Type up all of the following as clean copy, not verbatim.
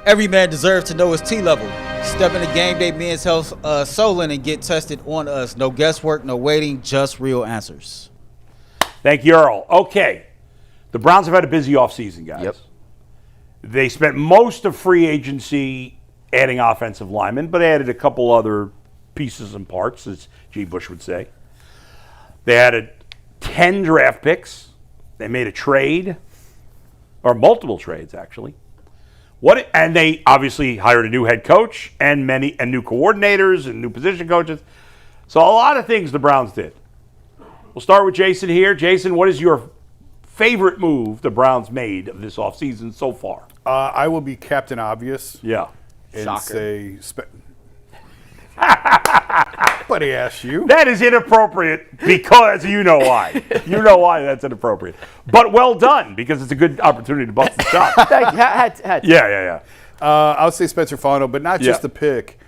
Every man deserves to know his T-level. Step in the game day men's health soul in and get tested on us. No guesswork, no waiting, just real answers. Thank you, Earl. Okay. The Browns have had a busy offseason, guys. Yep. They spent most of free agency adding offensive linemen, but added a couple other pieces and parts, as G. Bush would say. They added 10 draft picks. They made a trade, or multiple trades, actually. And they obviously hired a new head coach and new coordinators and new position coaches. So a lot of things the Browns did. We'll start with Jason here. Jason, what is your favorite move the Browns made of this offseason so far? I will be Captain Obvious. Yeah. And Shocker. say, but he asked you. That is inappropriate because you know why. You know why that's inappropriate. But well done, because it's a good opportunity to bust the shot. Thank you. Had to. Yeah. I'll say Spencer Fano, but not just Yeah. the pick,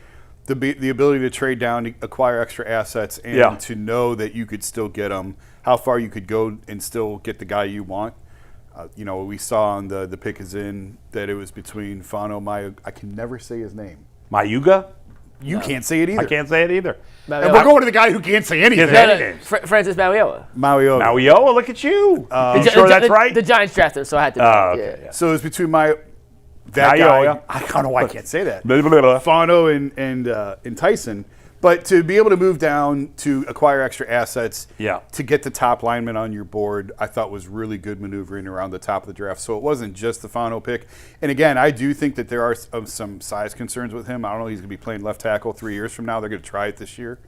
the ability to trade down, to acquire extra assets, and to know that you could still get them, how far you could go and still get the guy you want. We saw on the pick is in that it was between Fano, I can never say his name. Mayuga? You can't say it either. I can't say it either. And we're going to the guy who can't say anything. Francis Mauioa. Mauioa, look at you. You sure that's right? The Giants drafted, so I had to. Okay. Yeah. So it's between that guy. I don't know why I can't say that. Fano and Tyson. But to be able to move down to acquire extra assets to get the top lineman on your board, I thought was really good maneuvering around the top of the draft. So it wasn't just the Fano pick. And again, I do think that there are some size concerns with him. I don't know if he's going to be playing left tackle 3 years from now. They're going to try it this year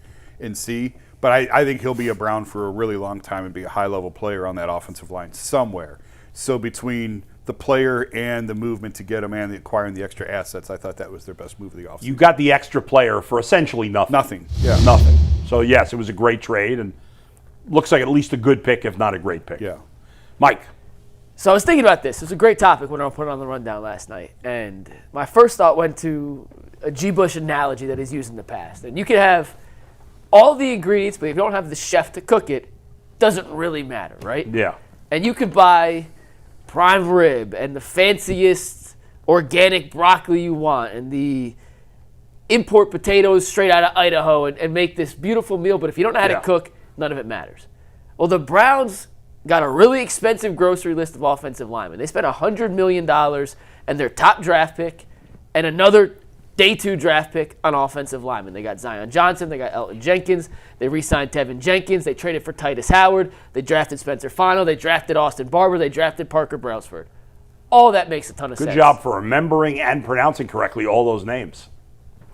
and see. But I think he'll be a Brown for a really long time and be a high-level player on that offensive line somewhere. So between the player and the movement to get him and acquiring the extra assets, I thought that was their best move of the offseason. You got the extra player for essentially nothing. Nothing. Yeah. Nothing. So, yes, it was a great trade and looks like at least a good pick, if not a great pick. Yeah. Mike. So I was thinking about this. It was a great topic when I put it on the rundown last night. And my first thought went to a G. Bush analogy that he's used in the past. And you can have all the ingredients, but if you don't have the chef to cook it, doesn't really matter, right? Yeah. And you could buy prime rib and the fanciest organic broccoli you want and the import potatoes straight out of Idaho and make this beautiful meal, but if you don't know how to cook, none of it matters. Well, the Browns got a really expensive grocery list of offensive linemen. They spent $100 million and their top draft pick and another day 2 draft pick on offensive linemen. They got Zion Johnson. They got Elton Jenkins. They re-signed Tevin Jenkins. They traded for Tyvis Howard. They drafted Spencer Fano. They drafted Austin Barber. They drafted Parker Brailsford. All that makes a ton of sense. Good job for remembering and pronouncing correctly all those names.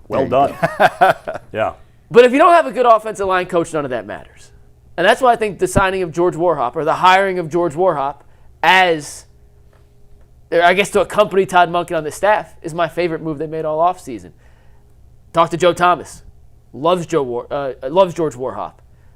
Well done. Yeah. But if you don't have a good offensive line coach, none of that matters. And that's why I think the signing of George Warhop or the hiring of George Warhop as, I guess, to accompany Todd Monken on the staff is my favorite move they made all offseason. Talk to Joe Thomas. Loves George Warhop.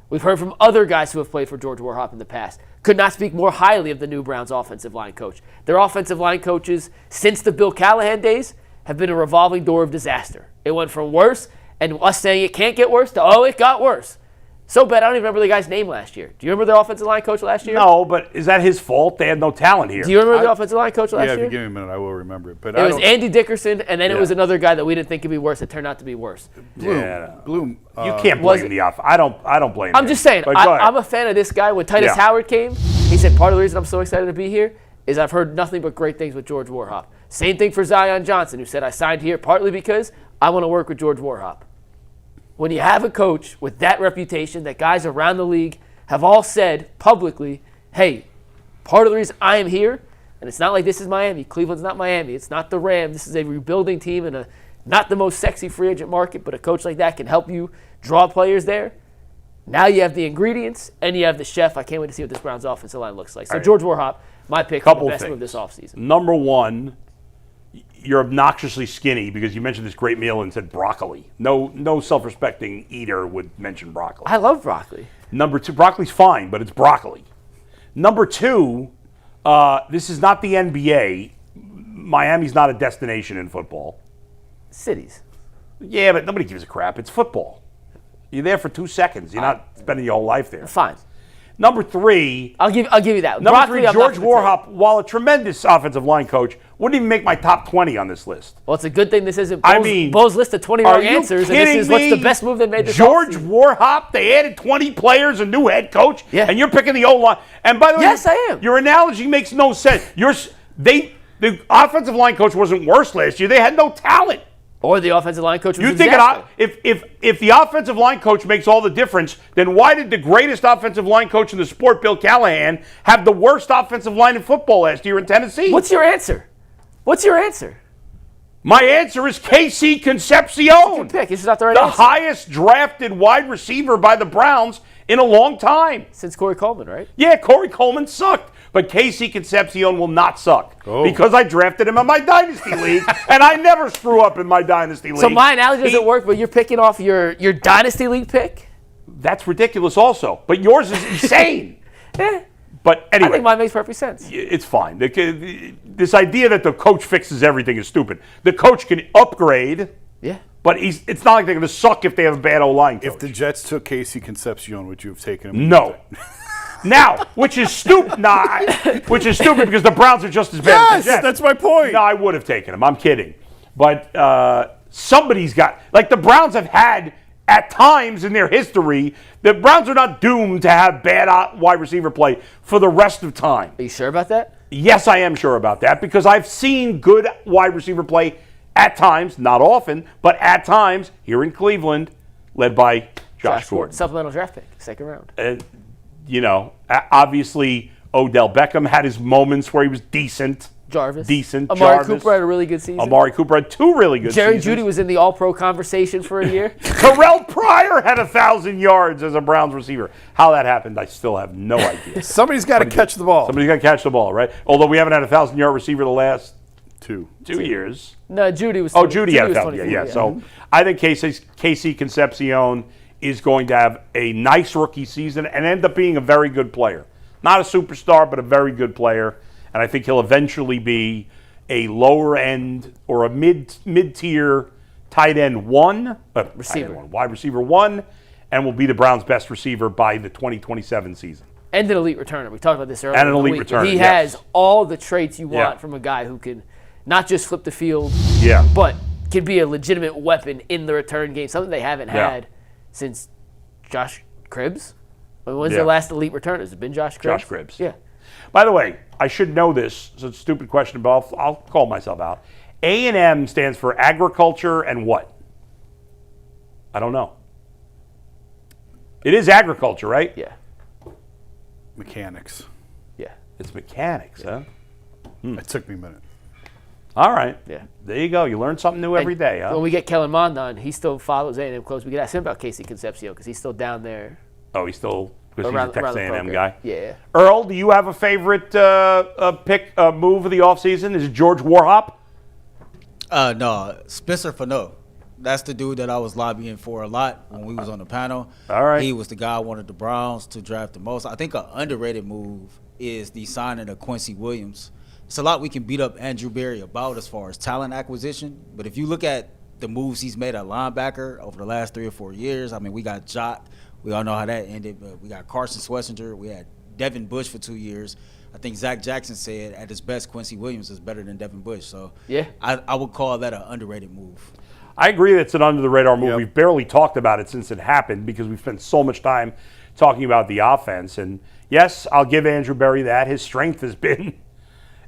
We've heard from other guys who have played for George Warhop in the past. Could not speak more highly of the new Browns offensive line coach. Their offensive line coaches, since the Bill Callahan days, have been a revolving door of disaster. It went from worse, and us saying it can't get worse, to, it got worse. So bad, I don't even remember the guy's name last year. Do you remember the offensive line coach last year? No, but is that his fault? They had no talent here. Do you remember the offensive line coach last year? Yeah, if you give me a minute, I will remember it. But it was Andy Dickerson, and then it was another guy that we didn't think could be worse. It turned out to be worse. Bloom. You can't blame the off. I don't blame him. I'm just saying, I'm a fan of this guy. When Tyvis Howard came, he said part of the reason I'm so excited to be here is I've heard nothing but great things with George Warhop. Same thing for Zion Johnson, who said I signed here partly because I want to work with George Warhop. When you have a coach with that reputation that guys around the league have all said publicly, hey, part of the reason I am here, and it's not like this is Miami. Cleveland's not Miami. It's not the Rams. This is a rebuilding team in a not the most sexy free agent market, but a coach like that can help you draw players there. Now you have the ingredients, and you have the chef. I can't wait to see what this Browns offensive line looks like. So George Warhop, my pick for the best move this offseason. Number one, you're obnoxiously skinny because you mentioned this great meal and said broccoli. No self-respecting eater would mention broccoli. I love broccoli. Number two, broccoli's fine, but it's broccoli. Number two, this is not the NBA. Miami's not a destination in football. Cities. Yeah, but nobody gives a crap. It's football. You're there for 2 seconds. You're not spending your whole life there. Fine. Number 3. I'll give you that. Number Broccoli, 3, I'm George not gonna Warhop, while a tremendous offensive line coach, wouldn't even make my top 20 on this list. Well, it's a good thing this isn't Bo's list of 20 are wrong you answers, and kidding this is what's the me? best move they made this George offseason. Warhop, they added 20 players, a new head coach, Yeah. and you're picking the O-line. And by the way, Yes, I am. Your analogy makes no sense. The offensive line coach wasn't worse last year. They had no talent. Or the offensive line coach was You think if the offensive line coach makes all the difference, then why did the greatest offensive line coach in the sport, Bill Callahan, have the worst offensive line in football last year in Tennessee? What's your answer? My answer is KC Concepcion. Pick. It's not the right The answer. highest drafted wide receiver by the Browns in a long time. Since Corey Coleman, right? Yeah, Corey Coleman sucked, but KC Concepcion will not suck because I drafted him in my Dynasty League, and I never screw up in my Dynasty League. So my analogy doesn't work, but you're picking off your Dynasty League pick? That's ridiculous also, but yours is insane. But anyway. I think mine makes perfect sense. It's fine. This idea that the coach fixes everything is stupid. The coach can upgrade. Yeah. But it's not like they're going to suck if they have a bad O-line coach. If the Jets took KC Concepcion, would you have taken him? No. Now, which is stupid. Which is stupid because the Browns are just as bad as the Jets. That's my point. No, I would have taken him. I'm kidding. But somebody's got, like the Browns have had at times in their history, the Browns are not doomed to have bad wide receiver play for the rest of time. Are you sure about that? Yes, I am sure about that because I've seen good wide receiver play at times, not often, but at times here in Cleveland, led by Josh Gordon. Supplemental draft pick, second round. Obviously, Odell Beckham had his moments where he was decent. Jarvis. Jarvis. Cooper had a really good season. Amari Cooper had 2 really good Jerry seasons. Jeudy was in the All-Pro conversation for a year. Terrell Pryor had 1,000 yards as a Browns receiver. How that happened, I still have no idea. Somebody's got to catch the ball. Somebody's got to catch the ball, right? Although we haven't had a 1,000-yard receiver the last 2 years. No, Jeudy was. Jeudy had 1,000. Yeah. So I think KC Concepcion is going to have a nice rookie season and end up being a very good player. Not a superstar, but a very good player. And I think he'll eventually be a lower end or a mid-tier tight end wide receiver 1, and will be the Browns' best receiver by the 2027 season. And an elite returner. We talked about this earlier. And an elite returner. He has all the traits you want from a guy who can not just flip the field, but can be a legitimate weapon in the return game. Something they haven't had since Josh Cribbs. When's their last elite returner? Has it been Josh Cribbs? Josh Cribbs. Yeah. By the way, I should know this, so it's a stupid question, but I'll call myself out. A&M stands for agriculture and what? I don't know. It is agriculture, right? Yeah. Mechanics. Yeah. It's mechanics, huh? It took me a minute. All right. Yeah. There you go. You learn something new every day, huh? When we get Kellen Mond on, he still follows A&M close. We could ask him about KC Concepcion because he's still down there. Oh, he's still, because he's a Texas A&M guy? Yeah. Earl, do you have a favorite move of the offseason? Is it George Warhop? No, Spencer Fano. That's the dude that I was lobbying for a lot when we was on the panel. All right. He was the guy I wanted the Browns to draft the most. I think an underrated move is the signing of Quincy Williams. It's a lot we can beat up Andrew Berry about as far as talent acquisition, but if you look at the moves he's made at linebacker over the last 3 or 4 years, I mean, we got Jock. We all know how that ended, but we got Carson Schlesinger. We had Devin Bush for 2 years. I think Zac Jackson said at his best, Quincy Williams is better than Devin Bush. So yeah, I would call that an underrated move. I agree that it's an under-the-radar move. Yep. We've barely talked about it since it happened because we've spent so much time talking about the offense. And, yes, I'll give Andrew Berry that. His strength has been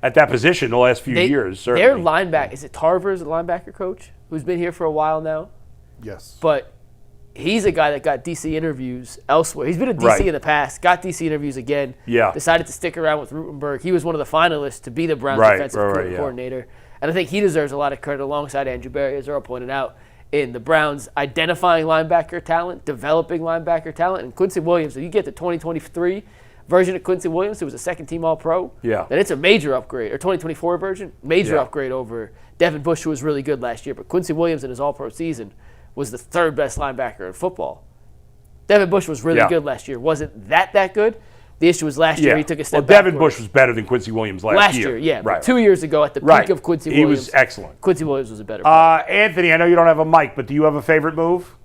at that position the last few years, certainly. Their linebacker, is it Tarver's the linebacker coach, who's been here for a while now? Yes. But he's a guy that got DC interviews elsewhere. He's been at DC in the past, got DC interviews again, decided to stick around with Rutenberg. He was one of the finalists to be the Browns defensive coordinator. And I think he deserves a lot of credit alongside Andrew Berry, as Earl pointed out, in the Browns identifying linebacker talent, developing linebacker talent. And Quincy Williams, if you get the 2023 version of Quincy Williams, who was a second-team All-Pro, then it's a major upgrade. Or 2024 version, major upgrade over Devin Bush, who was really good last year. But Quincy Williams in his All-Pro season was the third best linebacker in football. Devin Bush was really good last year. Wasn't that good? The issue was last year he took a step back. Devin Bush was better than Quincy Williams last year. Yeah. Right. 2 years ago at the peak of Quincy Williams. He was excellent. Quincy Williams was a better player. Anthony, I know you don't have a mic, but do you have a favorite move?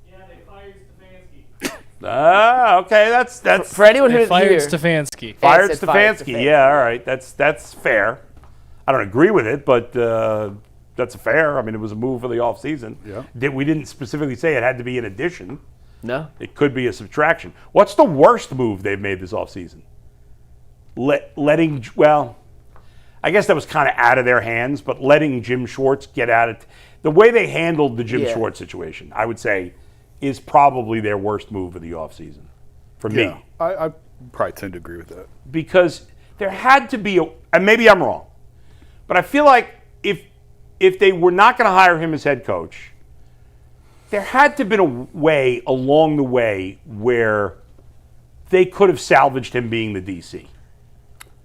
Yeah, they fired Stefanski. Okay, that's For anyone who They didn't fired hear, Stefanski. fired said fired Stefanski. Yeah, all right, that's fair. I don't agree with it, but that's fair. I mean, it was a move for the offseason. Yeah. We didn't specifically say it had to be an addition. No. It could be a subtraction. What's the worst move they've made this offseason? I guess that was kind of out of their hands, but letting Jim Schwartz get out of the way they handled the Jim Schwartz situation, I would say, is probably their worst move of the offseason for me. I probably tend to agree with that. Because there had to be and maybe I'm wrong, but I feel like if they were not going to hire him as head coach, there had to have been a way along the way where they could have salvaged him being the DC.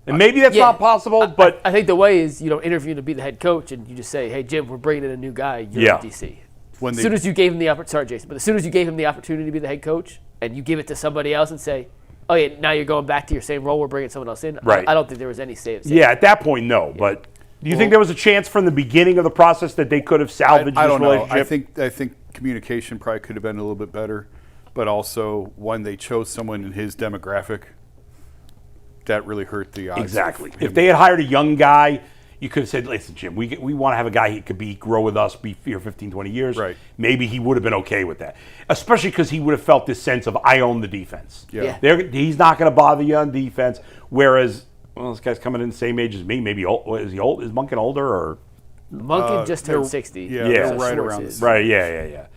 And maybe that's not possible, but I think the way is you don't interview to be the head coach, and you just say, "Hey Jim, we're bringing in a new guy. You're the DC." As soon as you gave him the opportunity, sorry Jason, but as soon as you gave him the opportunity to be the head coach, and you give it to somebody else and say, "Oh yeah, now you're going back to your same role. We're bringing someone else in." Right. I don't think there was any say. Yeah, at that point, no. But do you think there was a chance from the beginning of the process that they could have salvaged I this don't know. relationship? I think communication probably could have been a little bit better, but also when they chose someone in his demographic, that really hurt the odds. Exactly. If they had hired a young guy, you could have said, listen, Jim, we want to have a guy who could grow with us, be here 15, 20 years. Right. Maybe he would have been okay with that. Especially because he would have felt this sense of, I own the defense. Yeah. He's not going to bother you on defense. Whereas, this guy's coming in the same age as me. Maybe old. Is he old? Is Monken older? Or Monken just turned 60. Yeah, Yeah. they're right around this. Right, yeah.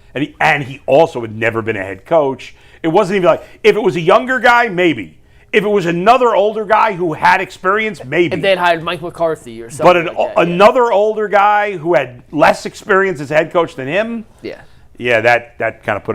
And he also had never been a head coach. It wasn't even like, if it was a younger guy, maybe. If it was another older guy who had experience, maybe. If they had hired Mike McCarthy or something But another older guy who had less experience as head coach than him, yeah, that kind of put it